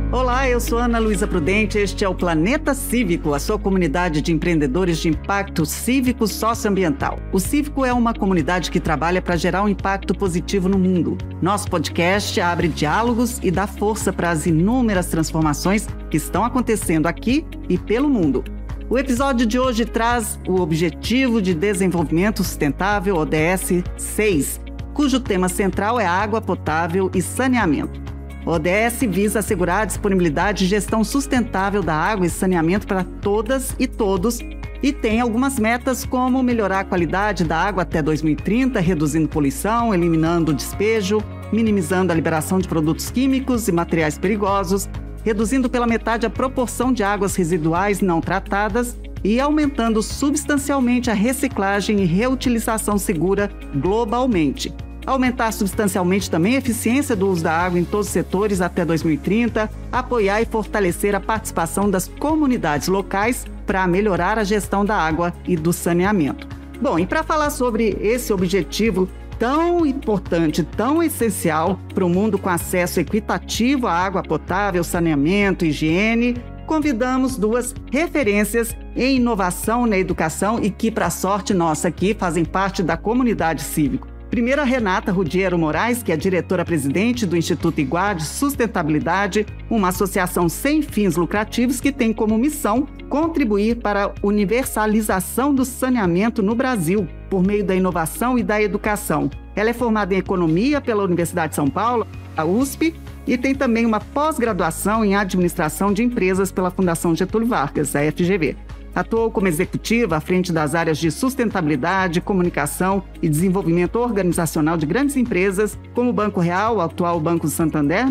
Olá, eu sou Ana Luísa Prudente, este é o Planeta Cívico, a sua comunidade de empreendedores de impacto cívico socioambiental. O Cívico é uma comunidade que trabalha para gerar um impacto positivo no mundo. Nosso podcast abre diálogos e dá força para as inúmeras transformações que estão acontecendo aqui e pelo mundo. O episódio de hoje traz o Objetivo de Desenvolvimento Sustentável, ODS 6, cujo tema central é água potável e saneamento. O ODS visa assegurar a disponibilidade e gestão sustentável da água e saneamento para todas e todos e tem algumas metas como melhorar a qualidade da água até 2030, reduzindo poluição, eliminando o despejo, minimizando a liberação de produtos químicos e materiais perigosos, reduzindo pela metade a proporção de águas residuais não tratadas e aumentando substancialmente a reciclagem e reutilização segura globalmente. Aumentar substancialmente também a eficiência do uso da água em todos os setores até 2030, apoiar e fortalecer a participação das comunidades locais para melhorar a gestão da água e do saneamento. Bom, e para falar sobre esse objetivo tão importante, tão essencial para o mundo com acesso equitativo à água potável, saneamento, higiene, convidamos duas referências em inovação na educação e que, para sorte nossa aqui, fazem parte da comunidade cívica. Primeiro, a Renata Rudiero Moraes, que é diretora-presidente do Instituto Iguá de Sustentabilidade, uma associação sem fins lucrativos que tem como missão contribuir para a universalização do saneamento no Brasil, por meio da inovação e da educação. Ela é formada em Economia pela Universidade de São Paulo, a USP, e tem também uma pós-graduação em Administração de Empresas pela Fundação Getúlio Vargas, a FGV. Atuou como executiva à frente das áreas de sustentabilidade, comunicação e desenvolvimento organizacional de grandes empresas, como o Banco Real, o atual Banco Santander,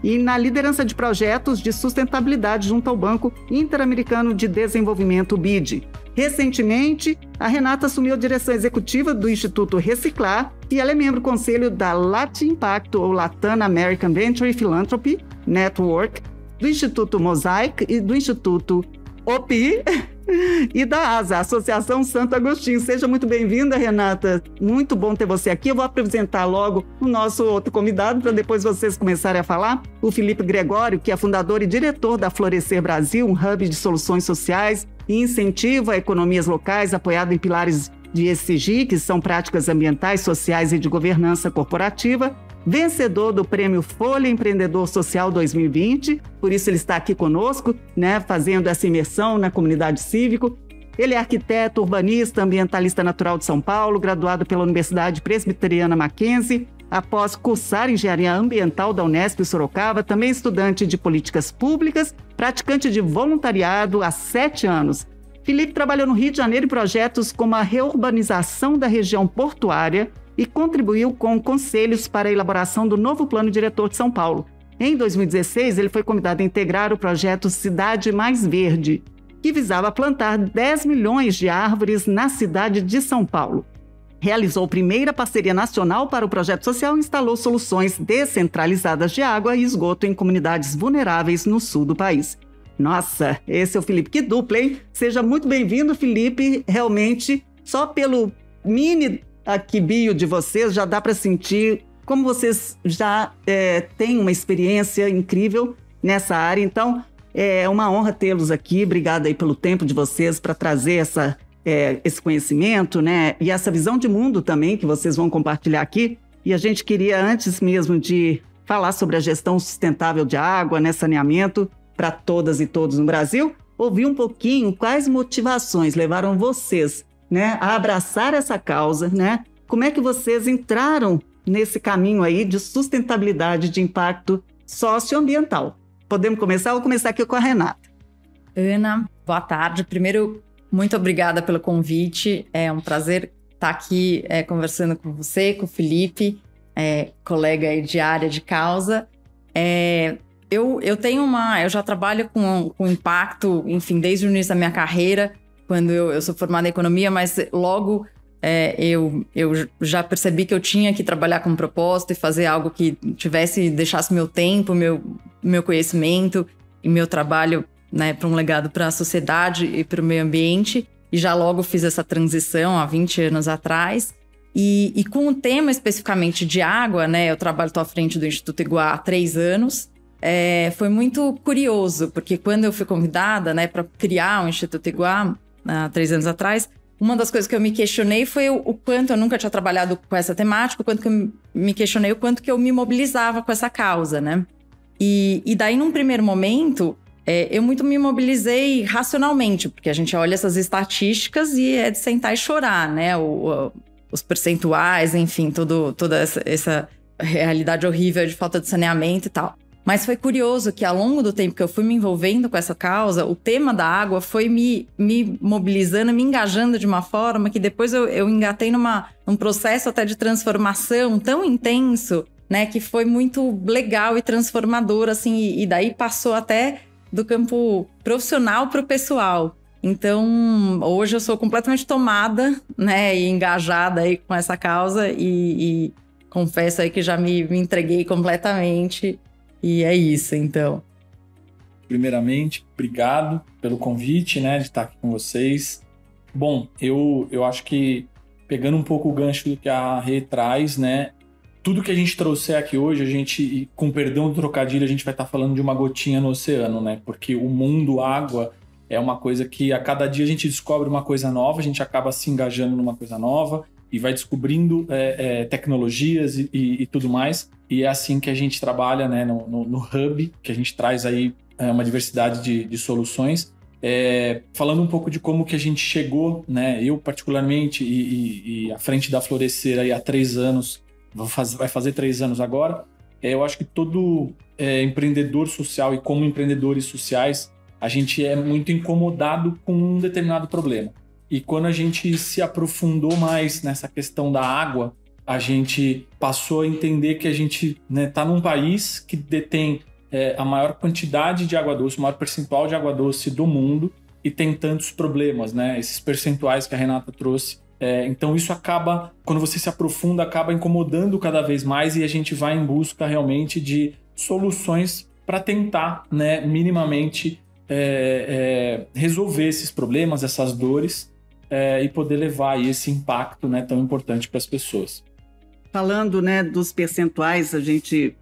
e na liderança de projetos de sustentabilidade junto ao Banco Interamericano de Desenvolvimento, BID. Recentemente, a Renata assumiu a direção executiva do Instituto Reciclar e ela é membro do conselho da Latin Impacto, ou Latin American Venture Philanthropy Network, do Instituto Mosaic e do Instituto OPI e da ASA, Associação Santo Agostinho. Seja muito bem-vinda, Renata. Muito bom ter você aqui. Eu vou apresentar logo o nosso outro convidado para depois vocês começarem a falar. O Felipe Gregório, que é fundador e diretor da Florescer Brasil, um hub de soluções sociais e incentivo a economias locais apoiado em pilares de ESG, que são práticas ambientais, sociais e de governança corporativa. Vencedor do Prêmio Folha Empreendedor Social 2020, por isso ele está aqui conosco, fazendo essa imersão na comunidade cívico. Ele é arquiteto, urbanista, ambientalista natural de São Paulo, graduado pela Universidade Presbiteriana Mackenzie, após cursar Engenharia Ambiental da Unesp Sorocaba, também estudante de políticas públicas, praticante de voluntariado há 7 anos. Felipe trabalhou no Rio de Janeiro em projetos como a reurbanização da região portuária e contribuiu com conselhos para a elaboração do novo Plano Diretor de São Paulo. Em 2016, ele foi convidado a integrar o projeto Cidade Mais Verde, que visava plantar 10 milhões de árvores na cidade de São Paulo. Realizou a primeira parceria nacional para o projeto social e instalou soluções descentralizadas de água e esgoto em comunidades vulneráveis no sul do país. Nossa, esse é o Felipe. Que dupla, hein? Seja muito bem-vindo, Felipe. Realmente, só pelo mini aqui bio de vocês, já dá para sentir como vocês já têm uma experiência incrível nessa área. Então, é uma honra tê-los aqui. Obrigada aí pelo tempo de vocês para trazer esse conhecimento, e essa visão de mundo também que vocês vão compartilhar aqui. E a gente queria, antes mesmo de falar sobre a gestão sustentável de água, saneamento para todas e todos no Brasil, ouvir um pouquinho quais motivações levaram vocês a abraçar essa causa, Como é que vocês entraram nesse caminho aí de sustentabilidade, de impacto socioambiental? Podemos começar? Vou começar aqui com a Renata. Ana, boa tarde. Primeiro, muito obrigada pelo convite. É um prazer estar aqui conversando com você, com o Felipe, colega aí de área de causa. Eu já trabalho com impacto, enfim, desde o início da minha carreira, quando eu sou formada em economia, mas logo eu já percebi que eu tinha que trabalhar com propósito e fazer algo que deixasse meu tempo, meu conhecimento e meu trabalho para um legado para a sociedade e para o meio ambiente. E já logo fiz essa transição há 20 anos atrás. E com o tema especificamente de água, eu estou à frente do Instituto Iguá há 3 anos. foi muito curioso, porque quando eu fui convidada, né, para criar o Instituto Iguá, há 3 anos atrás, uma das coisas que eu me questionei foi o quanto eu nunca tinha trabalhado com essa temática, o quanto que eu me questionei, o quanto que eu me mobilizava com essa causa, né? E daí, num primeiro momento, eu muito me mobilizei racionalmente, porque a gente olha essas estatísticas e é de sentar e chorar, né? Os percentuais, enfim, toda essa realidade horrível de falta de saneamento e tal. Mas foi curioso que ao longo do tempo que eu fui me envolvendo com essa causa, o tema da água foi me mobilizando, me engajando de uma forma que depois eu engatei num processo até de transformação tão intenso, né, que foi muito legal e transformador, assim, e daí passou até do campo profissional para o pessoal. Então, hoje eu sou completamente tomada, né, e engajada aí com essa causa e confesso aí que já me entreguei completamente. E é isso, então. Primeiramente, obrigado pelo convite, né, de estar aqui com vocês. Bom, eu acho que, pegando um pouco o gancho do que a Rê traz, né, tudo que a gente trouxer aqui hoje, a gente, com perdão do trocadilho, a gente vai estar falando de uma gotinha no oceano, né, porque o mundo água é uma coisa que a cada dia a gente descobre uma coisa nova, a gente acaba se engajando numa coisa nova e vai descobrindo tecnologias e tudo mais. E é assim que a gente trabalha, né, no Hub, que a gente traz aí uma diversidade de soluções. Falando um pouco de como que a gente chegou, né, eu particularmente, e à frente da Florescer aí há 3 anos, vai fazer 3 anos agora, eu acho que todo empreendedor social e como empreendedores sociais, a gente é muito incomodado com um determinado problema. E quando a gente se aprofundou mais nessa questão da água, a gente passou a entender que a gente tá num país que detém a maior quantidade de água doce, o maior percentual de água doce do mundo e tem tantos problemas, né? Esses percentuais que a Renata trouxe. Então isso acaba, quando você se aprofunda, acaba incomodando cada vez mais e a gente vai em busca realmente de soluções para tentar, né, minimamente resolver esses problemas, essas dores e poder levar aí esse impacto, né, tão importante para as pessoas. Falando, né, dos percentuais, a gente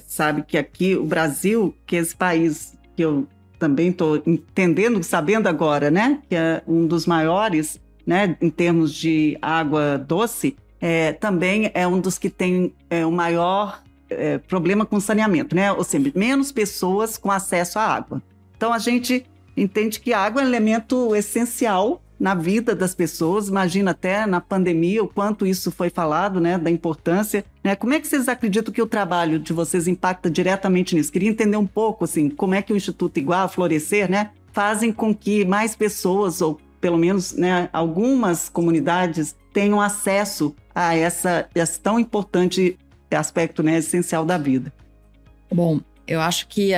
sabe que aqui o Brasil, que é esse país que eu também estou entendendo, sabendo agora, né, que é um dos maiores, né, em termos de água doce, também é um dos que tem o maior problema com saneamento, né, ou seja, menos pessoas com acesso à água. Então a gente entende que a água é um elemento essencial na vida das pessoas, imagina até na pandemia o quanto isso foi falado, né, da importância, né? Como é que vocês acreditam que o trabalho de vocês impacta diretamente nisso? Queria entender um pouco, assim, como é que o Instituto Iguá, Florescer, né, fazem com que mais pessoas, ou pelo menos, né, algumas comunidades tenham acesso a esse tão importante aspecto, né, essencial da vida. Bom, eu acho que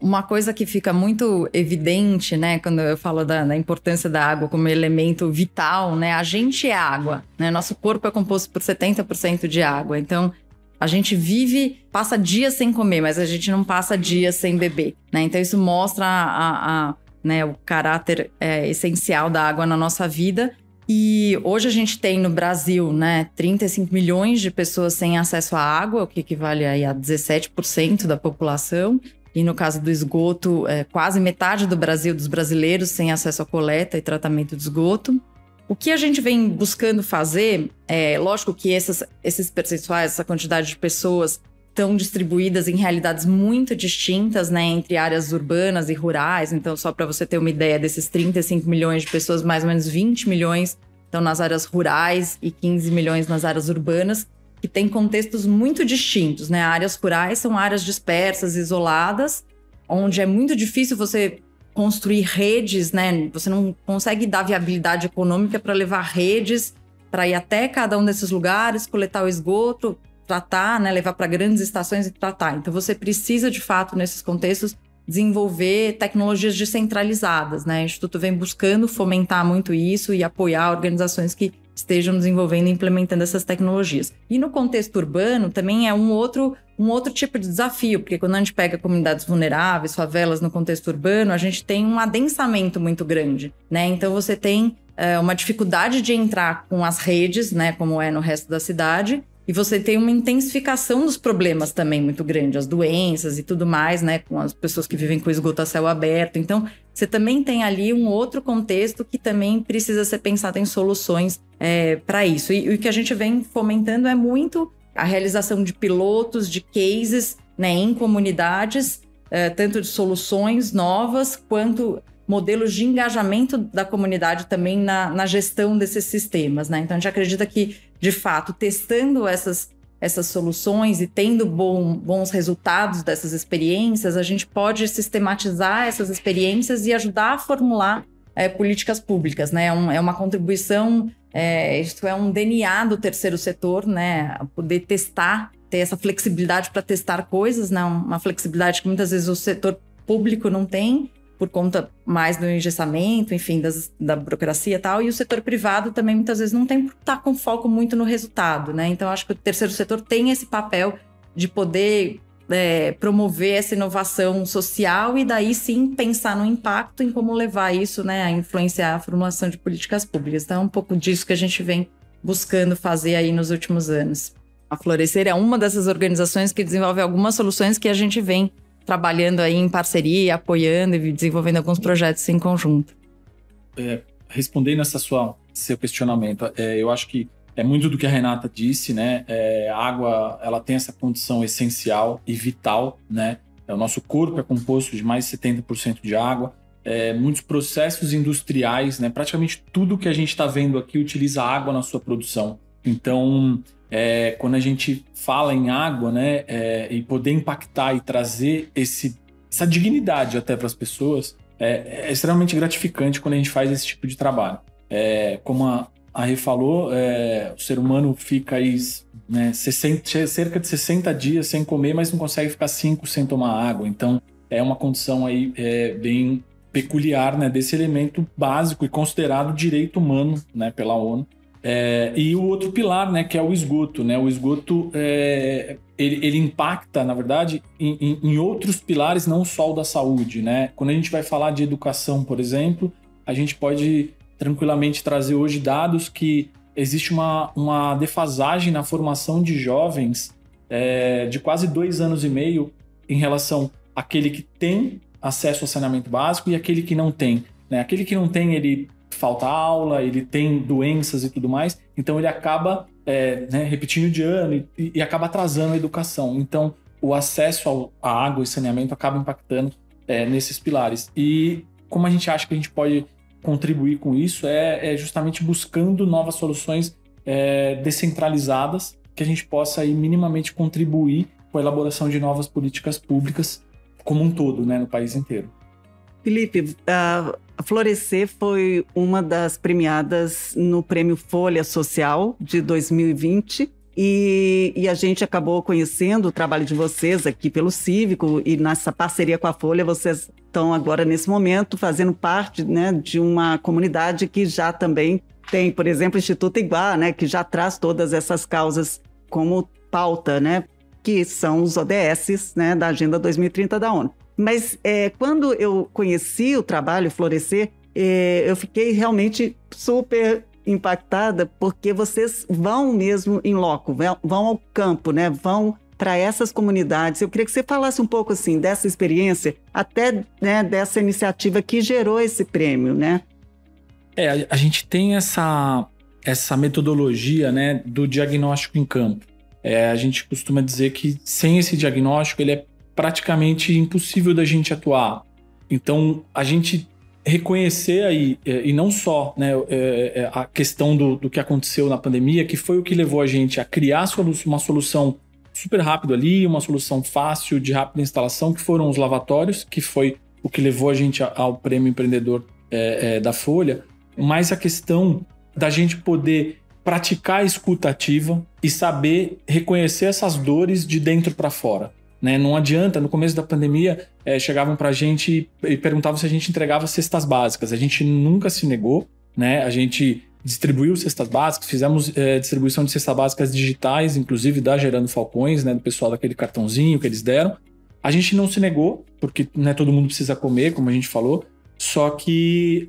uma coisa que fica muito evidente, né, quando eu falo da importância da água como elemento vital, né, a gente é água, né, nosso corpo é composto por 70% de água, então a gente passa dias sem comer, mas a gente não passa dias sem beber, né, então isso mostra né, o caráter essencial da água na nossa vida. E hoje a gente tem no Brasil, né, 35 milhões de pessoas sem acesso à água, o que equivale aí a 17% da população. E no caso do esgoto, quase metade do Brasil, dos brasileiros, sem acesso à coleta e tratamento de esgoto. O que a gente vem buscando fazer, lógico que esses percentuais, essa quantidade de pessoas estão distribuídas em realidades muito distintas, né, entre áreas urbanas e rurais. Então, só para você ter uma ideia, desses 35 milhões de pessoas, mais ou menos 20 milhões estão nas áreas rurais e 15 milhões nas áreas urbanas, que tem contextos muito distintos, né? Áreas rurais são áreas dispersas, isoladas, onde é muito difícil você construir redes, né? Você não consegue dar viabilidade econômica para levar redes para ir até cada um desses lugares, coletar o esgoto, tratar, né? Levar para grandes estações e tratar. Então, você precisa, de fato, nesses contextos, desenvolver tecnologias descentralizadas, né? O Instituto vem buscando fomentar muito isso e apoiar organizações que estejam desenvolvendo e implementando essas tecnologias. E no contexto urbano também é um outro tipo de desafio, porque quando a gente pega comunidades vulneráveis, favelas no contexto urbano, a gente tem um adensamento muito grande, né? Então você tem uma dificuldade de entrar com as redes, né, como é no resto da cidade, e você tem uma intensificação dos problemas também muito grande, as doenças e tudo mais, né, com as pessoas que vivem com esgoto a céu aberto. Então, você também tem ali um outro contexto que também precisa ser pensado em soluções para isso. E o que a gente vem fomentando é muito a realização de pilotos, de cases, né, em comunidades, tanto de soluções novas, quanto modelos de engajamento da comunidade também na gestão desses sistemas, né? Então, a gente acredita que, de fato, testando essas soluções e tendo bons resultados dessas experiências, a gente pode sistematizar essas experiências e ajudar a formular políticas públicas, né? É uma contribuição, isto é um DNA do terceiro setor, né? A poder testar, ter essa flexibilidade para testar coisas, né? Uma flexibilidade que muitas vezes o setor público não tem, por conta mais do engessamento, enfim, da burocracia e tal, e o setor privado também muitas vezes não tem, por estar com foco muito no resultado, né? Então, acho que o terceiro setor tem esse papel de poder promover essa inovação social e daí sim pensar no impacto em como levar isso, né, a influenciar a formulação de políticas públicas. Então, é um pouco disso que a gente vem buscando fazer aí nos últimos anos. A Florescer é uma dessas organizações que desenvolve algumas soluções que a gente vem trabalhando aí em parceria, apoiando e desenvolvendo alguns projetos em conjunto. Respondendo seu questionamento, eu acho que é muito do que a Renata disse, né? A água, ela tem essa condição essencial e vital, né? O nosso corpo é composto de mais de 70% de água. Muitos processos industriais, né? Praticamente tudo que a gente está vendo aqui utiliza água na sua produção. Então, quando a gente fala em água, né, e poder impactar e trazer essa dignidade até para as pessoas, é extremamente gratificante quando a gente faz esse tipo de trabalho. Como a Rê falou, o ser humano fica aí, né, cerca de 60 dias sem comer, mas não consegue ficar 5 sem tomar água. Então, é uma condição aí bem peculiar, né, desse elemento básico e considerado direito humano, né, pela ONU. E o outro pilar, né, que é o esgoto, né? O esgoto, ele impacta, na verdade, em outros pilares, não só o da saúde, né? Quando a gente vai falar de educação, por exemplo, a gente pode tranquilamente trazer hoje dados que existe uma defasagem na formação de jovens de quase 2 anos e meio em relação àquele que tem acesso ao saneamento básico e aquele que não tem, né? Aquele que não tem, ele falta aula, ele tem doenças e tudo mais, então ele acaba repetindo de ano e acaba atrasando a educação. Então, o acesso à água e saneamento acaba impactando nesses pilares. E como a gente acha que a gente pode contribuir com isso é justamente buscando novas soluções descentralizadas que a gente possa aí minimamente contribuir com a elaboração de novas políticas públicas como um todo, né, no país inteiro. Felipe, a Florescer foi uma das premiadas no Prêmio Folha Social de 2020 e a gente acabou conhecendo o trabalho de vocês aqui pelo Cívico e nessa parceria com a Folha, vocês estão agora nesse momento fazendo parte, né, de uma comunidade que já também tem, por exemplo, o Instituto Iguá, né, que já traz todas essas causas como pauta, né, que são os ODS, né, da Agenda 2030 da ONU. Mas quando eu conheci o trabalho Florescer, eu fiquei realmente super impactada, porque vocês vão mesmo em loco, vão ao campo, né? Vão para essas comunidades. Eu queria que você falasse um pouco assim, dessa experiência, até, né, dessa iniciativa que gerou esse prêmio, né? A gente tem essa metodologia, né, do diagnóstico em campo. A gente costuma dizer que sem esse diagnóstico ele é praticamente impossível da gente atuar. Então, a gente reconhecer aí, e não só, né, a questão do que aconteceu na pandemia, que foi o que levou a gente a criar uma solução super rápida ali, uma solução fácil, de rápida instalação, que foram os lavatórios, que foi o que levou a gente ao Prêmio Empreendedor da Folha, mas a questão da gente poder praticar a escuta ativa e saber reconhecer essas dores de dentro para fora. Né? Não adianta, no começo da pandemia, chegavam para a gente e perguntavam se a gente entregava cestas básicas. A gente nunca se negou, né? A gente distribuiu cestas básicas, fizemos distribuição de cestas básicas digitais, inclusive da Gerando Falcões, né? Do pessoal daquele cartãozinho que eles deram. A gente não se negou, porque, né, todo mundo precisa comer, como a gente falou, só que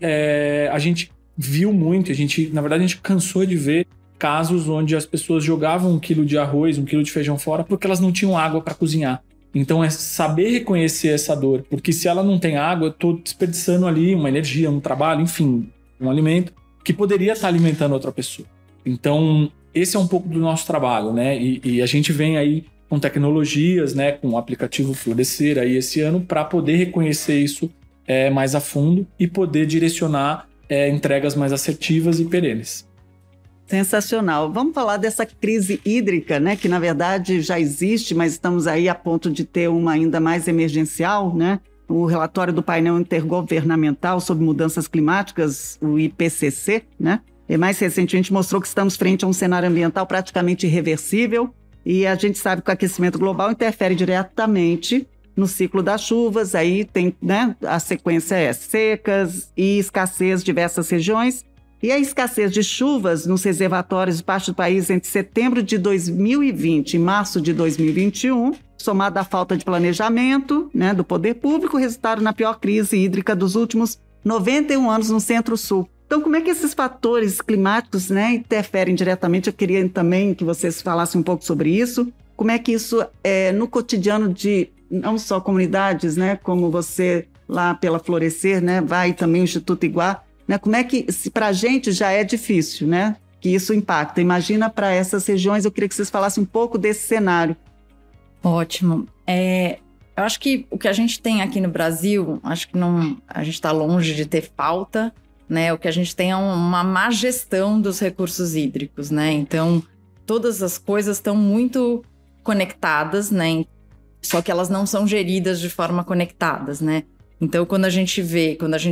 a gente viu muito, na verdade a gente cansou de ver casos onde as pessoas jogavam 1 quilo de arroz, 1 quilo de feijão fora porque elas não tinham água para cozinhar. Então é saber reconhecer essa dor, porque se ela não tem água, eu estou desperdiçando ali uma energia, um trabalho, enfim, um alimento que poderia estar alimentando outra pessoa. Então esse é um pouco do nosso trabalho, né? E a gente vem aí com tecnologias, né, com o aplicativo Florescer aí esse ano para poder reconhecer isso mais a fundo e poder direcionar entregas mais assertivas e perenes. Sensacional. Vamos falar dessa crise hídrica, né? Que na verdade já existe, mas estamos aí a ponto de ter uma ainda mais emergencial, né? O relatório do painel intergovernamental sobre mudanças climáticas, o IPCC, né? E mais recentemente mostrou que estamos frente a um cenário ambiental praticamente irreversível e a gente sabe que o aquecimento global interfere diretamente no ciclo das chuvas. Aí tem, né? A sequência secas e escassez em diversas regiões. E a escassez de chuvas nos reservatórios de parte do país entre setembro de 2020 e março de 2021, somada à falta de planejamento, né, do poder público, resultaram na pior crise hídrica dos últimos 91 anos no Centro-Sul. Então, como é que esses fatores climáticos, né, interferem diretamente? Eu queria também que vocês falassem um pouco sobre isso. Como é que isso é no cotidiano de não só comunidades, né, como você lá pela Florescer, né, vai também o Instituto Iguá, né? Como é que, se para a gente já é difícil, né? Que isso impacta. Imagina para essas regiões, eu queria que vocês falassem um pouco desse cenário. Ótimo. Eu acho que o que a gente tem aqui no Brasil, acho que não, a gente está longe de ter falta, né? O que a gente tem é uma má gestão dos recursos hídricos, né? Então, todas as coisas estão muito conectadas, né? Só que elas não são geridas de forma conectadas, né? Então, quando a gente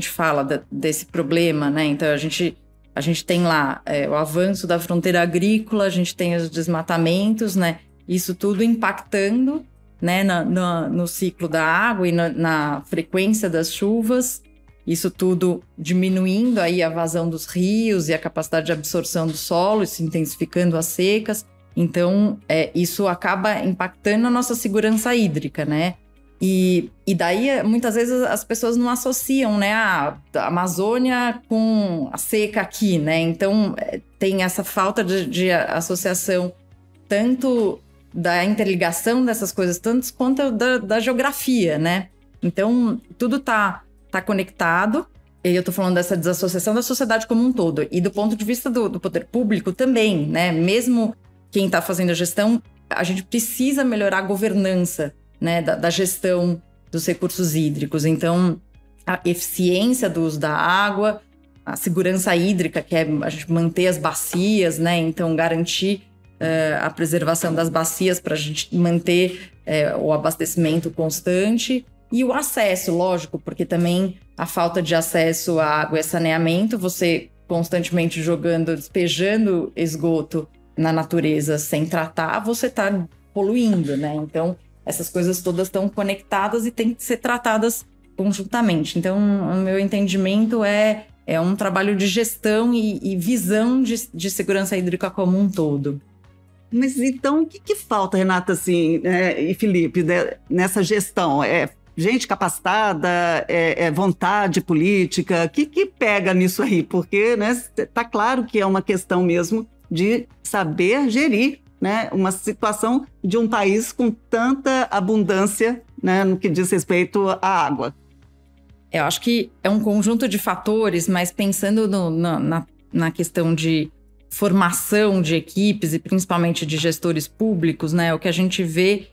fala desse problema, né? Então, a gente tem lá o avanço da fronteira agrícola, a gente tem os desmatamentos, né? Isso tudo impactando, né? No ciclo da água e na frequência das chuvas. Isso tudo diminuindo aí a vazão dos rios e a capacidade de absorção do solo, isso intensificando as secas. Então, isso acaba impactando a nossa segurança hídrica, né? E daí, muitas vezes, as pessoas não associam, né, a Amazônia com a seca aqui, né? Então, tem essa falta de associação, tanto da interligação dessas coisas, tanto quanto da geografia, né? Então, tudo tá conectado. E eu tô falando dessa desassociação da sociedade como um todo. E do ponto de vista do poder público também, né? Mesmo quem tá fazendo a gestão, a gente precisa melhorar a governança, né, da gestão dos recursos hídricos. Então, a eficiência do uso da água, a segurança hídrica, que é a gente manter as bacias, né, então garantir a preservação das bacias para a gente manter o abastecimento constante e o acesso, lógico, porque também a falta de acesso à água e saneamento, você constantemente despejando esgoto na natureza sem tratar, você está poluindo, né, então essas coisas todas estão conectadas e têm que ser tratadas conjuntamente. Então, o meu entendimento é um trabalho de gestão e visão de segurança hídrica como um todo. Mas então, o que falta, Renata, assim, e Felipe, nessa gestão? É gente capacitada? É vontade política? O que pega nisso aí? Porque, né, tá claro que é uma questão mesmo de saber gerir, né, uma situação de um país com tanta abundância, né, no que diz respeito à água. Eu acho que é um conjunto de fatores, mas pensando na questão de formação de equipes e principalmente de gestores públicos, né, o que a gente vê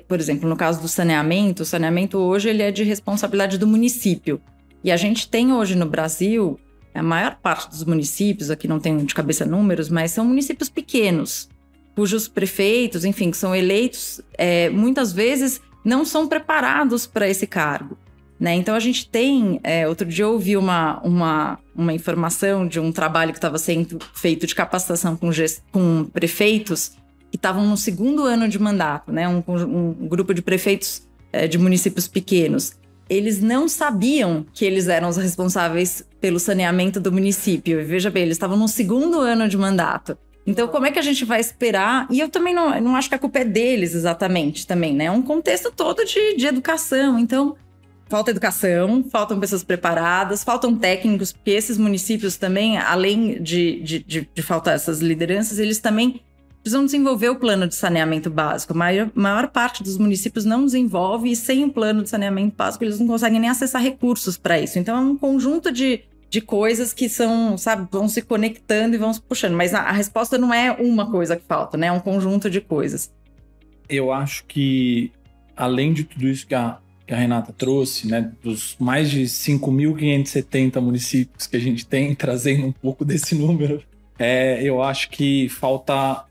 por exemplo, no caso do saneamento, o saneamento hoje ele é de responsabilidade do município. E a gente tem hoje no Brasil, a maior parte dos municípios, aqui não tenho de cabeça números, mas são municípios pequenos, cujos prefeitos, enfim, que são eleitos, muitas vezes não são preparados para esse cargo, né? Então, a gente tem... outro dia eu ouvi uma informação de um trabalho que estava sendo feito de capacitação com prefeitos que estavam no 2º ano de mandato, né? Um grupo de prefeitos de municípios pequenos. Eles não sabiam que eles eram os responsáveis pelo saneamento do município. Veja bem, eles estavam no 2º ano de mandato. Então, como é que a gente vai esperar? E eu também não acho que a culpa é deles exatamente também, né? É um contexto todo de educação. Então, falta educação, faltam pessoas preparadas, faltam técnicos, porque esses municípios também, além de faltar essas lideranças, eles também precisam desenvolver o plano de saneamento básico. A maior parte dos municípios não desenvolve, e sem o plano de saneamento básico eles não conseguem nem acessar recursos para isso. Então é um conjunto de coisas que são, sabe, vão se conectando e vão se puxando. Mas a resposta não é uma coisa que falta, né? É um conjunto de coisas. Eu acho que, além de tudo isso que a Renata trouxe, né, dos mais de 5.570 municípios que a gente tem, trazendo um pouco desse número, eu acho que falta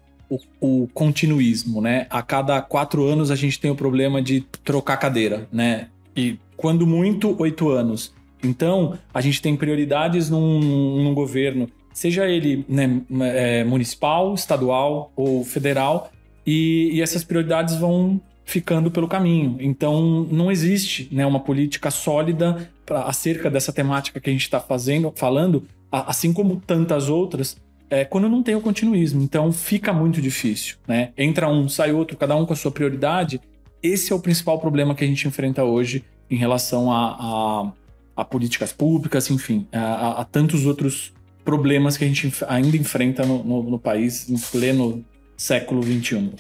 o continuismo, né? A cada 4 anos a gente tem o problema de trocar cadeira, né? E quando muito, 8 anos. Então, a gente tem prioridades num governo, seja ele, né, municipal, estadual ou federal, e essas prioridades vão ficando pelo caminho. Então, não existe, né, uma política sólida acerca dessa temática que a gente está falando, assim como tantas outras, quando não tem o continuismo. Então, fica muito difícil, né? Entra um, sai outro, cada um com a sua prioridade. Esse é o principal problema que a gente enfrenta hoje em relação a políticas públicas, enfim, a tantos outros problemas que a gente ainda enfrenta no país em pleno século XXI.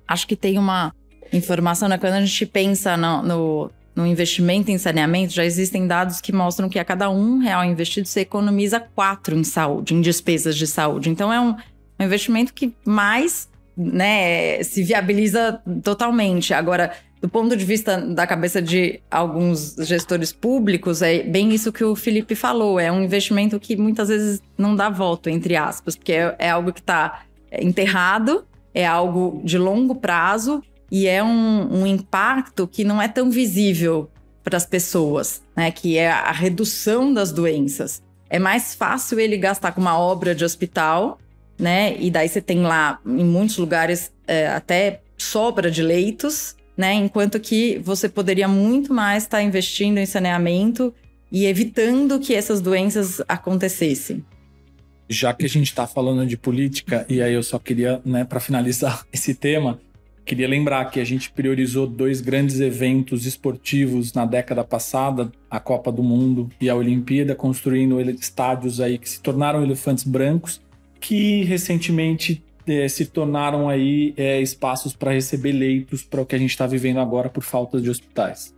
Acho que tem uma informação, né? Quando a gente pensa no investimento em saneamento, já existem dados que mostram que a cada R$1 investido, você economiza 4 em saúde, em despesas de saúde. Então, é um investimento que mais, né, se viabiliza totalmente. Agora, do ponto de vista da cabeça de alguns gestores públicos, é bem isso que o Felipe falou. É um investimento que muitas vezes não dá volta, entre aspas, porque é algo que está enterrado, é algo de longo prazo e é um impacto que não é tão visível para as pessoas, né? Que é a redução das doenças. É mais fácil ele gastar com uma obra de hospital, né? E daí você tem lá, em muitos lugares, até sobra de leitos, né? Enquanto que você poderia muito mais estar investindo em saneamento e evitando que essas doenças acontecessem. Já que a gente está falando de política, e aí eu só queria, né, para finalizar esse tema, queria lembrar que a gente priorizou 2 grandes eventos esportivos na década passada, a Copa do Mundo e a Olimpíada, construindo estádios aí que se tornaram elefantes brancos, que recentemente se tornaram aí espaços para receber leitos para o que a gente está vivendo agora por falta de hospitais.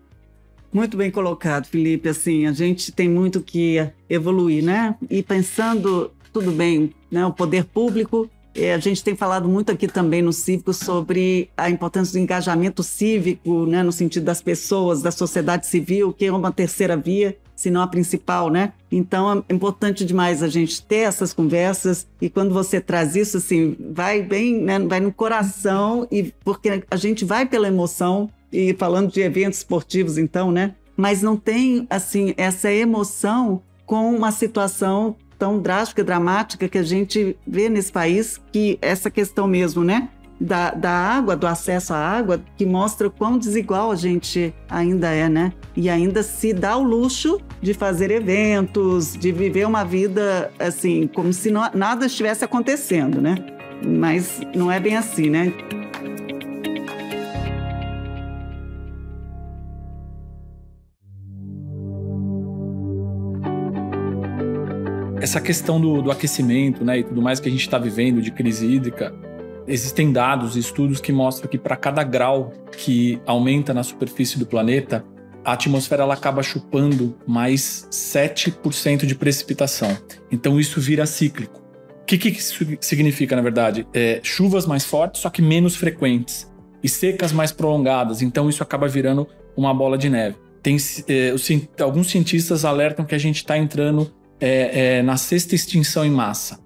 Muito bem colocado, Felipe. Assim, a gente tem muito que evoluir, né? E pensando, tudo bem, né? O poder público, a gente tem falado muito aqui também no Cívico sobre a importância do engajamento cívico, né? No sentido das pessoas, da sociedade civil, que é uma terceira via, se não a principal, né? Então, é importante demais a gente ter essas conversas e quando você traz isso, assim, vai bem, né? Vai no coração, e porque a gente vai pela emoção, e falando de eventos esportivos, então, né? Mas não tem, assim, essa emoção com uma situação tão drástica, dramática que a gente vê nesse país, que essa questão mesmo, né? Da água, do acesso à água, que mostra o quão desigual a gente ainda é, né? E ainda se dá o luxo de fazer eventos, de viver uma vida, assim, como se nada estivesse acontecendo, né? Mas não é bem assim, né? Essa questão do aquecimento, né, e tudo mais que a gente está vivendo de crise hídrica, existem dados e estudos que mostram que para cada grau que aumenta na superfície do planeta, a atmosfera ela acaba chupando mais 7% de precipitação. Então isso vira cíclico. O que isso significa, na verdade? Chuvas mais fortes, só que menos frequentes. E secas mais prolongadas. Então isso acaba virando uma bola de neve. Alguns cientistas alertam que a gente está entrando na 6ª extinção em massa.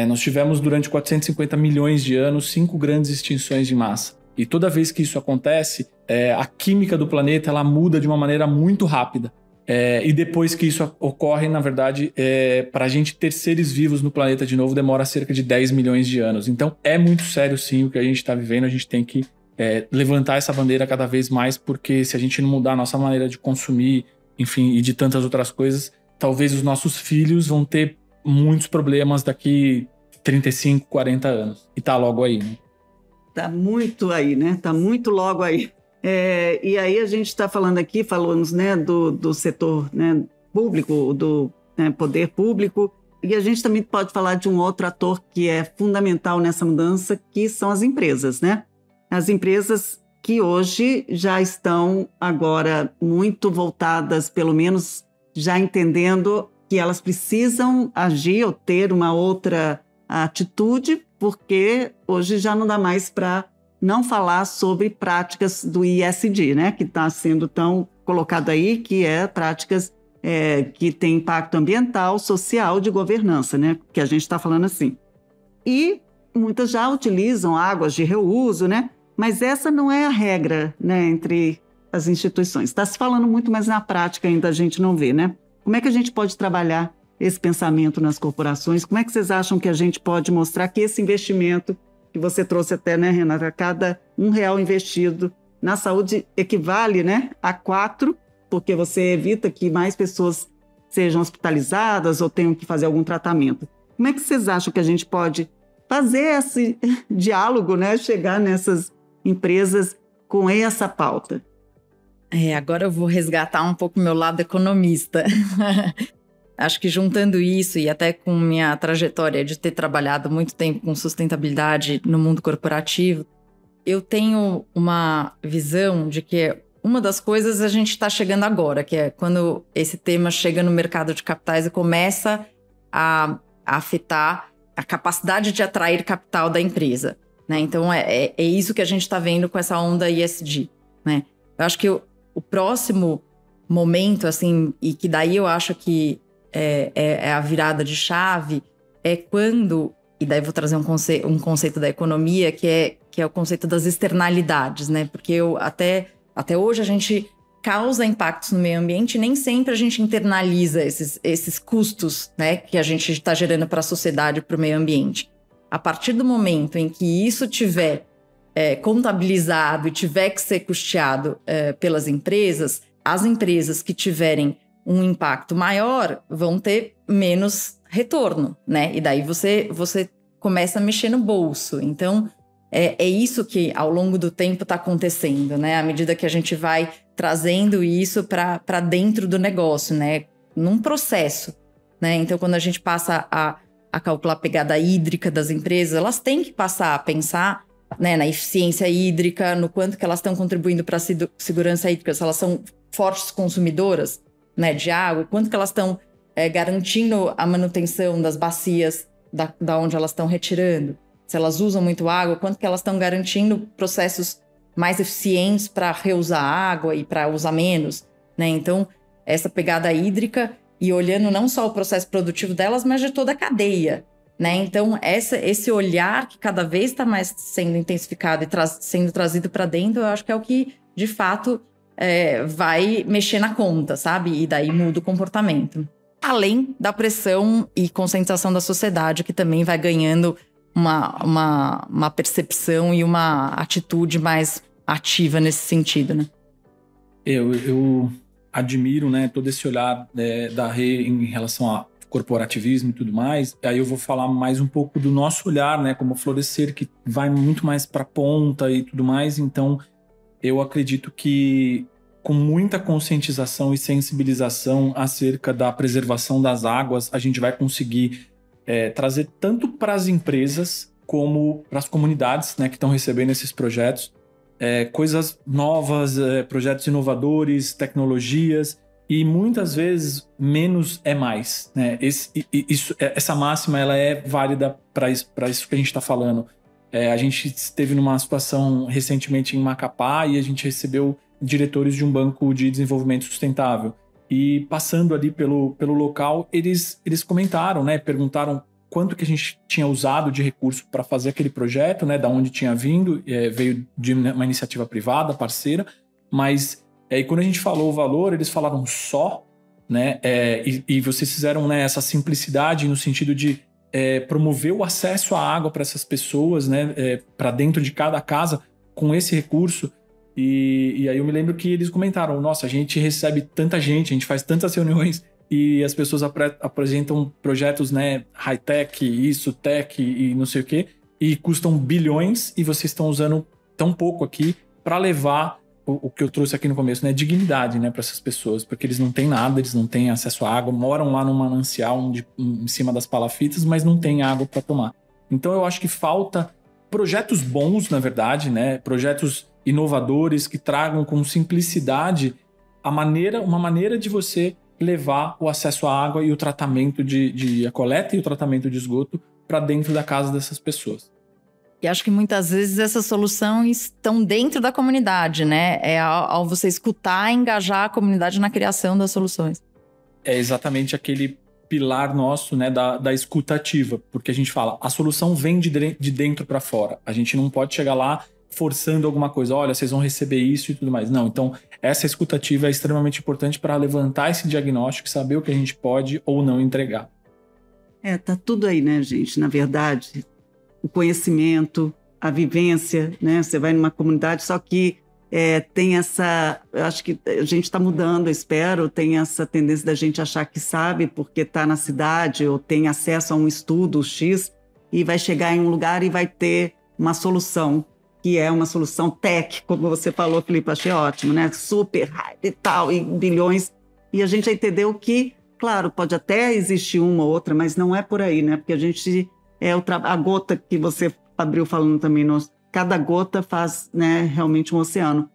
Nós tivemos durante 450 milhões de anos 5 grandes extinções de massa. E toda vez que isso acontece, a química do planeta ela muda de uma maneira muito rápida. E depois que isso ocorre, na verdade, para a gente ter seres vivos no planeta de novo, demora cerca de 10 milhões de anos. Então é muito sério sim o que a gente está vivendo, a gente tem que levantar essa bandeira cada vez mais, porque se a gente não mudar a nossa maneira de consumir, enfim, e de tantas outras coisas, talvez os nossos filhos vão ter muitos problemas daqui 35, 40 anos. E tá logo aí, né? Tá muito aí, né? Tá muito logo aí. E aí a gente está falando aqui, falamos, né, do setor, né, público, do poder público, e a gente também pode falar de um outro ator que é fundamental nessa mudança, que são as empresas, né? As empresas que hoje já estão agora muito voltadas, pelo menos já entendendo que elas precisam agir ou ter uma outra atitude, porque hoje já não dá mais para não falar sobre práticas do ESG, né? Que está sendo tão colocado aí, que é práticas que tem impacto ambiental, social, de governança, né? Que a gente está falando assim. E muitas já utilizam águas de reuso, né? Mas essa não é a regra, né, entre as instituições. Está se falando muito, mas na prática ainda a gente não vê, né? Como é que a gente pode trabalhar esse pensamento nas corporações? Como é que vocês acham que a gente pode mostrar que esse investimento que você trouxe até, né, Renata, cada R$1 investido na saúde equivale, né, a 4, porque você evita que mais pessoas sejam hospitalizadas ou tenham que fazer algum tratamento. Como é que vocês acham que a gente pode fazer esse diálogo, né, chegar nessas empresas com essa pauta? Agora eu vou resgatar um pouco o meu lado economista. Acho que juntando isso e até com minha trajetória de ter trabalhado muito tempo com sustentabilidade no mundo corporativo, eu tenho uma visão de que uma das coisas a gente está chegando agora, que é quando esse tema chega no mercado de capitais e começa a afetar a capacidade de atrair capital da empresa, né? Então, é isso que a gente está vendo com essa onda ESG, né? Eu acho que o próximo momento, assim, e que daí eu acho que é a virada de chave, é quando, e daí vou trazer um conceito da economia, que é o conceito das externalidades, né? Porque até hoje a gente causa impactos no meio ambiente e nem sempre a gente internaliza esses custos, né, que a gente está gerando para a sociedade e para o meio ambiente. A partir do momento em que isso tiver contabilizado e tiver que ser custeado pelas empresas, as empresas que tiverem um impacto maior vão ter menos retorno, né? E daí você começa a mexer no bolso. Então, é isso que ao longo do tempo está acontecendo, né? À medida que a gente vai trazendo isso para dentro do negócio, né? Num processo, né? Então, quando a gente passa a calcular a pegada hídrica das empresas, elas têm que passar a pensar, né, na eficiência hídrica, no quanto que elas estão contribuindo para a segurança hídrica, se elas são fortes consumidoras, né, de água, quanto que elas estão garantindo a manutenção das bacias da onde elas estão retirando. Se elas usam muito água, quanto que elas estão garantindo processos mais eficientes para reusar água e para usar menos, né? Então, essa pegada hídrica e olhando não só o processo produtivo delas, mas de toda a cadeia, né? Então, esse olhar que cada vez está mais sendo intensificado e sendo trazido para dentro, eu acho que é o que, de fato, vai mexer na conta, sabe? E daí muda o comportamento. Além da pressão e conscientização da sociedade, que também vai ganhando uma percepção e uma atitude mais ativa nesse sentido, né? Eu admiro, né, todo esse olhar da Rê em relação a corporativismo e tudo mais. Aí eu vou falar mais um pouco do nosso olhar, né, como Florescer, que vai muito mais para a ponta e tudo mais. Então, eu acredito que com muita conscientização e sensibilização acerca da preservação das águas, a gente vai conseguir trazer tanto para as empresas como para as comunidades, né, que estão recebendo esses projetos, coisas novas, projetos inovadores, tecnologias, e muitas vezes menos é mais, né? Essa máxima ela é válida para isso que a gente está falando. A gente esteve numa situação recentemente em Macapá e a gente recebeu diretores de um banco de desenvolvimento sustentável. E passando ali pelo local, eles comentaram, né? Perguntaram quanto que a gente tinha usado de recurso para fazer aquele projeto, né? Da onde tinha vindo, veio de uma iniciativa privada, parceira, mas e quando a gente falou o valor, eles falaram só, né? E vocês fizeram, né, essa simplicidade no sentido de promover o acesso à água para essas pessoas, né? Para dentro de cada casa com esse recurso. E aí eu me lembro que eles comentaram, nossa, a gente recebe tanta gente, a gente faz tantas reuniões e as pessoas apresentam projetos, né, high-tech, isso, tech e não sei o quê, e custam bilhões e vocês estão usando tão pouco aqui para levar o que eu trouxe aqui no começo, né? Dignidade, né, para essas pessoas, porque eles não têm nada, eles não têm acesso à água, moram lá num manancial em cima das palafitas, mas não tem água para tomar. Então eu acho que falta projetos bons, na verdade, né? Projetos inovadores que tragam com simplicidade uma maneira de você levar o acesso à água e o tratamento a coleta e o tratamento de esgoto para dentro da casa dessas pessoas. E acho que muitas vezes essas soluções estão dentro da comunidade, né? É ao você escutar e engajar a comunidade na criação das soluções. É exatamente aquele pilar nosso, né, da escuta ativa, porque a gente fala, a solução vem de dentro para fora. A gente não pode chegar lá forçando alguma coisa, olha, vocês vão receber isso e tudo mais. Não, então essa escuta ativa é extremamente importante para levantar esse diagnóstico e saber o que a gente pode ou não entregar. Tá tudo aí, né, gente? Na verdade, o conhecimento, a vivência, né? Você vai numa comunidade, só que tem essa... Eu acho que a gente está mudando, eu espero, tem essa tendência da gente achar que sabe porque está na cidade ou tem acesso a um estudo X e vai chegar em um lugar e vai ter uma solução, que é uma solução tech, como você falou, Felipe, achei ótimo, né? Super hype e tal, e bilhões. E a gente já entendeu que, claro, pode até existir uma ou outra, mas não é por aí, né? Porque a gente... a gota que você abriu falando também, cada gota faz, né, realmente um oceano.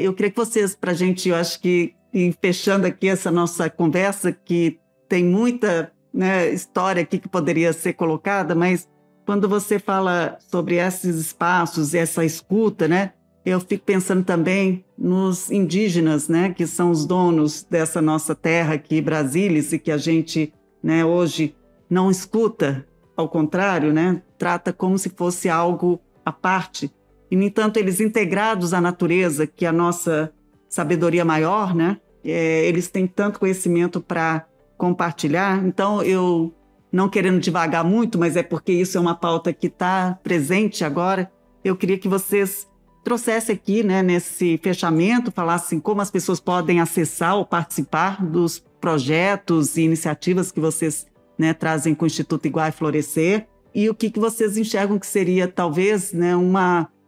Eu queria que vocês, para a gente, eu acho que, fechando aqui essa nossa conversa, que tem muita, né, história aqui que poderia ser colocada, mas quando você fala sobre esses espaços, essa escuta, né, eu fico pensando também nos indígenas, né, que são os donos dessa nossa terra aqui, Brasília, e que a gente, né, hoje não escuta. Ao contrário, né, trata como se fosse algo à parte. E, no entanto, eles integrados à natureza, que é a nossa sabedoria maior, né, eles têm tanto conhecimento para compartilhar. Então, eu, não querendo divagar muito, mas é porque isso é uma pauta que está presente agora, eu queria que vocês trouxessem aqui, né, nesse fechamento, falassem como as pessoas podem acessar ou participar dos projetos e iniciativas que vocês, né, trazem com o Instituto Iguai Florescer, e o que vocês enxergam que seria talvez, né,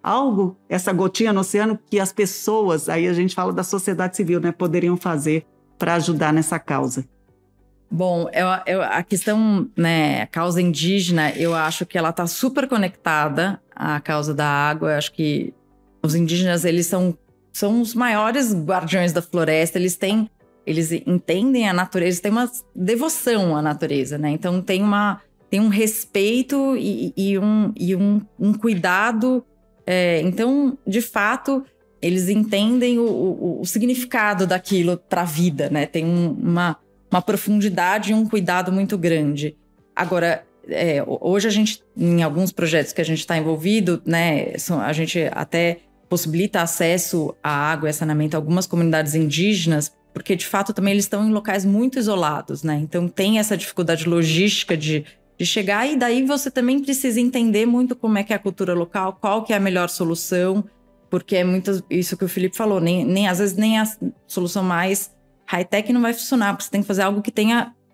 algo, essa gotinha no oceano que as pessoas, aí a gente fala da sociedade civil, né, poderiam fazer para ajudar nessa causa. Bom, a questão, né, a causa indígena, eu acho que ela está super conectada à causa da água. Eu acho que os indígenas, eles são os maiores guardiões da floresta, eles entendem a natureza, têm uma devoção à natureza, né? Então tem um respeito e um cuidado. Então, de fato, eles entendem o significado daquilo para a vida, né? Tem uma profundidade e um cuidado muito grande. Agora, hoje a gente, em alguns projetos que a gente está envolvido, né, a gente até possibilita acesso à água e saneamento a algumas comunidades indígenas, porque, de fato, também eles estão em locais muito isolados, né? Então, tem essa dificuldade logística de chegar, e daí você também precisa entender muito como é que é a cultura local, qual que é a melhor solução, porque é muito isso que o Felipe falou, às vezes nem a solução mais high-tech não vai funcionar, porque você tem que fazer algo que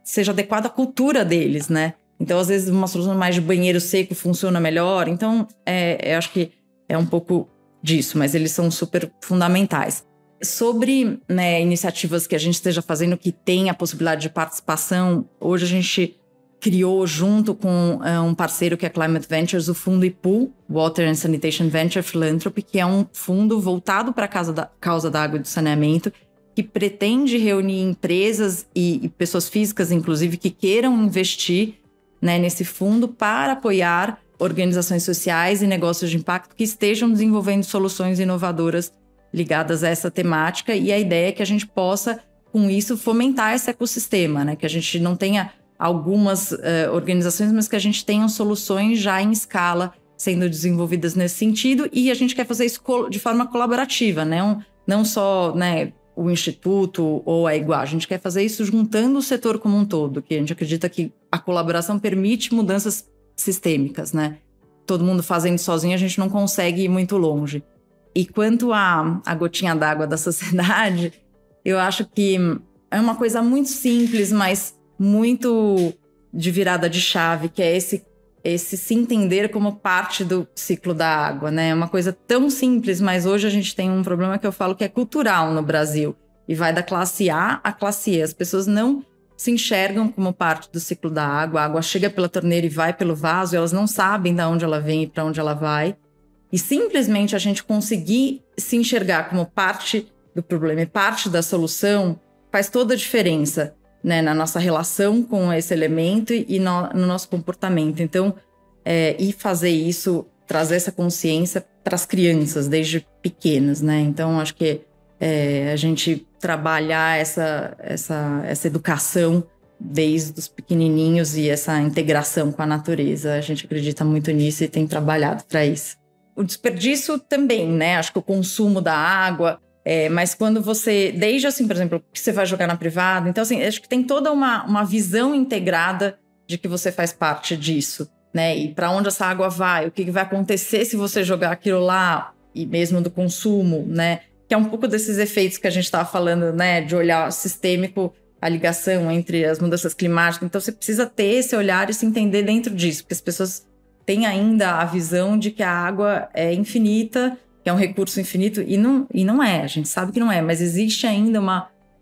seja adequado à cultura deles, né? Então, às vezes, uma solução mais de banheiro seco funciona melhor. Então, eu acho que é um pouco disso, mas eles são super fundamentais. Sobre, né, iniciativas que a gente esteja fazendo que tem a possibilidade de participação, hoje a gente criou, junto com um parceiro que é Climate Ventures, o fundo IPU, Water and Sanitation Venture Philanthropy, que é um fundo voltado para a causa da água e do saneamento, que pretende reunir empresas e pessoas físicas, inclusive, que queiram investir, né, nesse fundo para apoiar organizações sociais e negócios de impacto que estejam desenvolvendo soluções inovadoras ligadas a essa temática. E a ideia é que a gente possa, com isso, fomentar esse ecossistema, né? Que a gente não tenha algumas organizações, mas que a gente tenha soluções já em escala sendo desenvolvidas nesse sentido. E a gente quer fazer isso de forma colaborativa, né? Não só, né, o Instituto ou a Iguai. A gente quer fazer isso juntando o setor como um todo, que a gente acredita que a colaboração permite mudanças sistêmicas, né? Todo mundo fazendo sozinho, a gente não consegue ir muito longe. E quanto à gotinha d'água da sociedade, eu acho que é uma coisa muito simples, mas muito de virada de chave, que é esse esse se entender como parte do ciclo da água, né? É uma coisa tão simples, mas hoje a gente tem um problema que eu falo que é cultural no Brasil. E vai da classe A à classe E. As pessoas não se enxergam como parte do ciclo da água. A água chega pela torneira e vai pelo vaso, e elas não sabem de onde ela vem e para onde ela vai. E simplesmente a gente conseguir se enxergar como parte do problema e parte da solução faz toda a diferença, né, na nossa relação com esse elemento e no nosso comportamento. Então, e fazer isso, trazer essa consciência para as crianças desde pequenas, né? Então, acho que a gente trabalhar essa educação desde os pequenininhos e essa integração com a natureza, a gente acredita muito nisso e tem trabalhado para isso. O desperdício também, né? Acho que o consumo da água... mas quando você, desde assim, por exemplo, que você vai jogar na privada, então assim, acho que tem toda uma visão integrada de que você faz parte disso, né? E para onde essa água vai, o que vai acontecer se você jogar aquilo lá, e mesmo do consumo, né? Que é um pouco desses efeitos que a gente estava falando, né? De olhar sistêmico, a ligação entre as mudanças climáticas. Então você precisa ter esse olhar e se entender dentro disso, porque as pessoas têm ainda a visão de que a água é infinita, que é um recurso infinito, e não é, a gente sabe que não é, mas existe ainda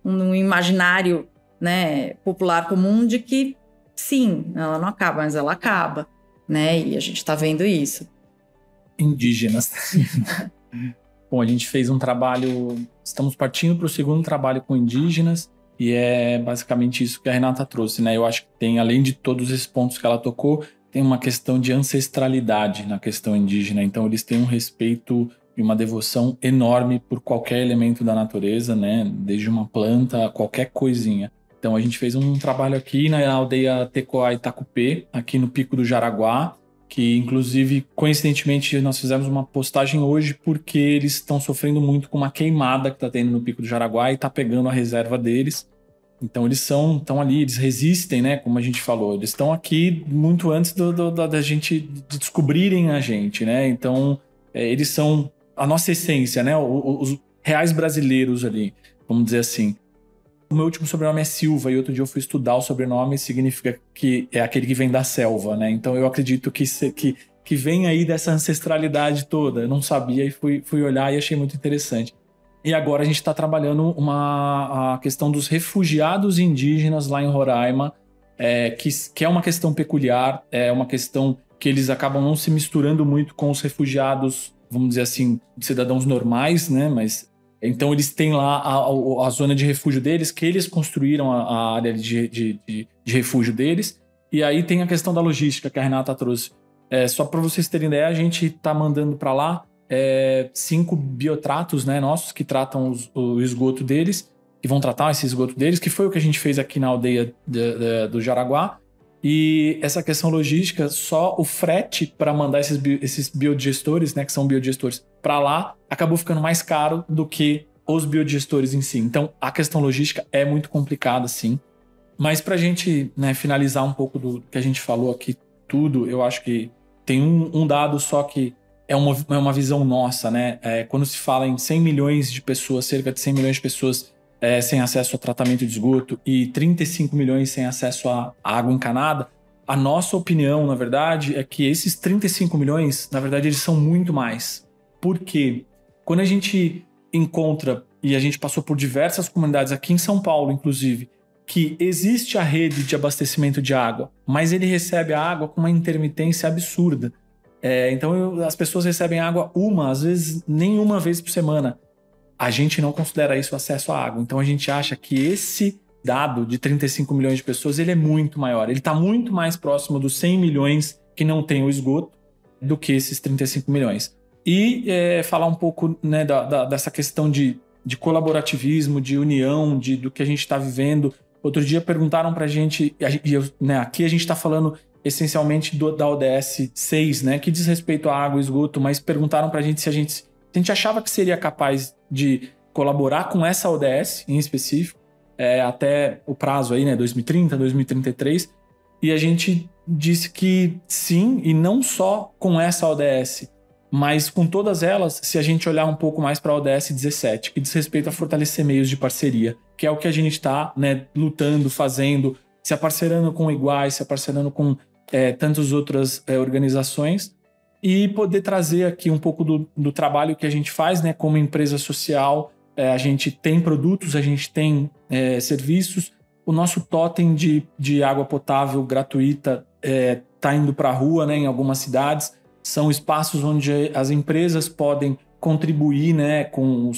um imaginário, né, popular comum de que, sim, ela não acaba, mas ela acaba, né, e a gente está vendo isso. Indígenas. Bom, a gente fez um trabalho, estamos partindo para o segundo trabalho com indígenas, e é basicamente isso que a Renata trouxe, né, eu acho que tem, além de todos esses pontos que ela tocou, tem uma questão de ancestralidade na questão indígena, então eles têm um respeito e uma devoção enorme por qualquer elemento da natureza, né? Desde uma planta a qualquer coisinha. Então a gente fez um trabalho aqui na aldeia Tecoá Itacupê, aqui no Pico do Jaraguá, que inclusive, coincidentemente, nós fizemos uma postagem hoje porque eles estão sofrendo muito com uma queimada que está tendo no Pico do Jaraguá e está pegando a reserva deles. Então eles estão ali, eles resistem, né? Como a gente falou, eles estão aqui muito antes da gente de descobrirem a gente, né? Então eles são a nossa essência, né? Os reais brasileiros ali, vamos dizer assim. O meu último sobrenome é Silva, e outro dia eu fui estudar o sobrenome, significa que é aquele que vem da selva, né? Então eu acredito que vem aí dessa ancestralidade toda. Eu não sabia e fui olhar e achei muito interessante. E agora a gente está trabalhando a questão dos refugiados indígenas lá em Roraima, que é uma questão peculiar, é uma questão que eles acabam não se misturando muito com os refugiados, vamos dizer assim, cidadãos normais, né? Mas então eles têm lá a zona de refúgio deles, que eles construíram a área de refúgio deles. E aí tem a questão da logística que a Renata trouxe. Só para vocês terem ideia, a gente está mandando para lá 5 biotratos, né, nossos, que tratam o esgoto deles, que vão tratar esse esgoto deles, que foi o que a gente fez aqui na aldeia do Jaraguá. E essa questão logística, só o frete para mandar esses biodigestores, né, que são biodigestores, para lá, acabou ficando mais caro do que os biodigestores em si. Então, a questão logística é muito complicada, sim. Mas para a gente, né, finalizar um pouco do que a gente falou aqui, tudo, eu acho que tem um dado só que é uma visão nossa, né? Quando se fala em 100 milhões de pessoas, cerca de 100 milhões de pessoas sem acesso a tratamento de esgoto e 35 milhões sem acesso a água encanada, a nossa opinião, na verdade, é que esses 35 milhões, na verdade, eles são muito mais. Por quê? Quando a gente encontra, e a gente passou por diversas comunidades aqui em São Paulo, inclusive, que existe a rede de abastecimento de água, mas ele recebe a água com uma intermitência absurda. Então as pessoas recebem água às vezes nem uma vez por semana. A gente não considera isso acesso à água. Então a gente acha que esse dado de 35 milhões de pessoas, ele é muito maior. Ele está muito mais próximo dos 100 milhões que não tem o esgoto do que esses 35 milhões. E falar um pouco, né, dessa questão de colaborativismo, de união, do que a gente está vivendo. Outro dia perguntaram para a gente, aqui a gente está falando essencialmente da ODS 6, né, que diz respeito à água e esgoto, mas perguntaram para a gente se a gente achava que seria capaz de colaborar com essa ODS em específico, até o prazo aí, né, 2030, 2033, e a gente disse que sim, e não só com essa ODS, mas com todas elas, se a gente olhar um pouco mais para a ODS 17, que diz respeito a fortalecer meios de parceria, que é o que a gente está, né, lutando, fazendo, se aparcerando com iguais, se aparcerando com tantas outras organizações, e poder trazer aqui um pouco do trabalho que a gente faz, né, como empresa social. A gente tem produtos, a gente tem serviços. O nosso totem de água potável gratuita está indo para a rua, né, em algumas cidades. São espaços onde as empresas podem contribuir, né, com o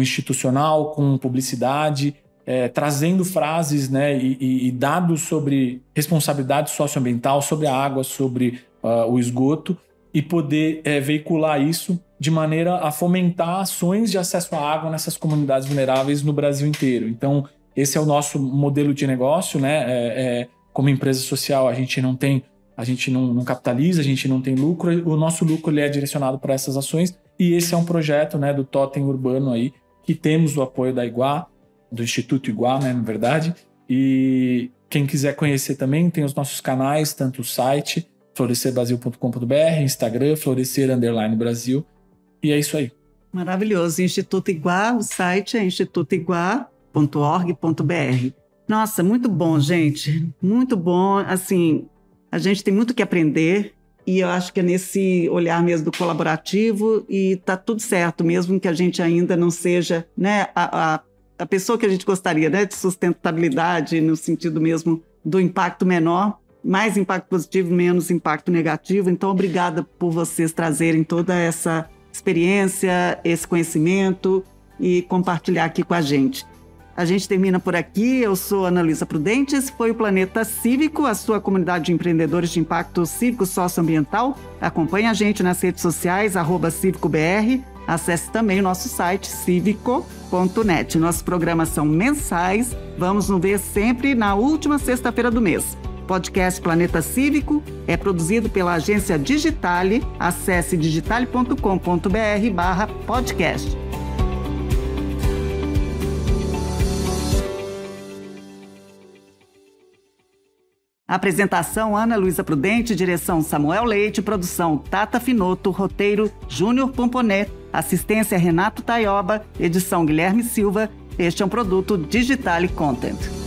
institucional, com publicidade, trazendo frases, né, e dados sobre responsabilidade socioambiental, sobre a água, sobre o esgoto, e poder veicular isso de maneira a fomentar ações de acesso à água nessas comunidades vulneráveis no Brasil inteiro. Então, esse é o nosso modelo de negócio, né? Como empresa social, a gente não capitaliza, a gente não tem lucro, o nosso lucro ele é direcionado para essas ações, e esse é um projeto, né, do Totem Urbano aí, que temos o apoio da Iguá, do Instituto Iguá, né, na verdade, e quem quiser conhecer também tem os nossos canais, tanto o site florescerbrasil.com.br, Instagram, florescer_Brasil, e é isso aí. Maravilhoso. Instituto Iguá, o site é institutoiguá.org.br. Nossa, muito bom, gente. Muito bom. Assim, a gente tem muito que aprender, e eu acho que é nesse olhar mesmo do colaborativo, e tá tudo certo, mesmo que a gente ainda não seja, né, a pessoa que a gente gostaria, né, de sustentabilidade, no sentido mesmo do impacto menor, mais impacto positivo, menos impacto negativo. Então, obrigada por vocês trazerem toda essa experiência, esse conhecimento e compartilhar aqui com a gente. A gente termina por aqui. Eu sou Ana Luísa Prudente. Esse foi o Planeta Cívico, a sua comunidade de empreendedores de impacto cívico socioambiental. Acompanhe a gente nas redes sociais, @CívicoBR. Acesse também o nosso site, civico.net. Nossos programas são mensais. Vamos nos ver sempre na última sexta-feira do mês. O podcast Planeta Cívico é produzido pela agência Digitale. Acesse digitale.com.br/podcast. Apresentação: Ana Luísa Prudente, direção Samuel Leite, produção Tata Finoto, roteiro Júnior Pomponet, assistência Renato Taioba, edição Guilherme Silva. Este é um produto Digitale Content.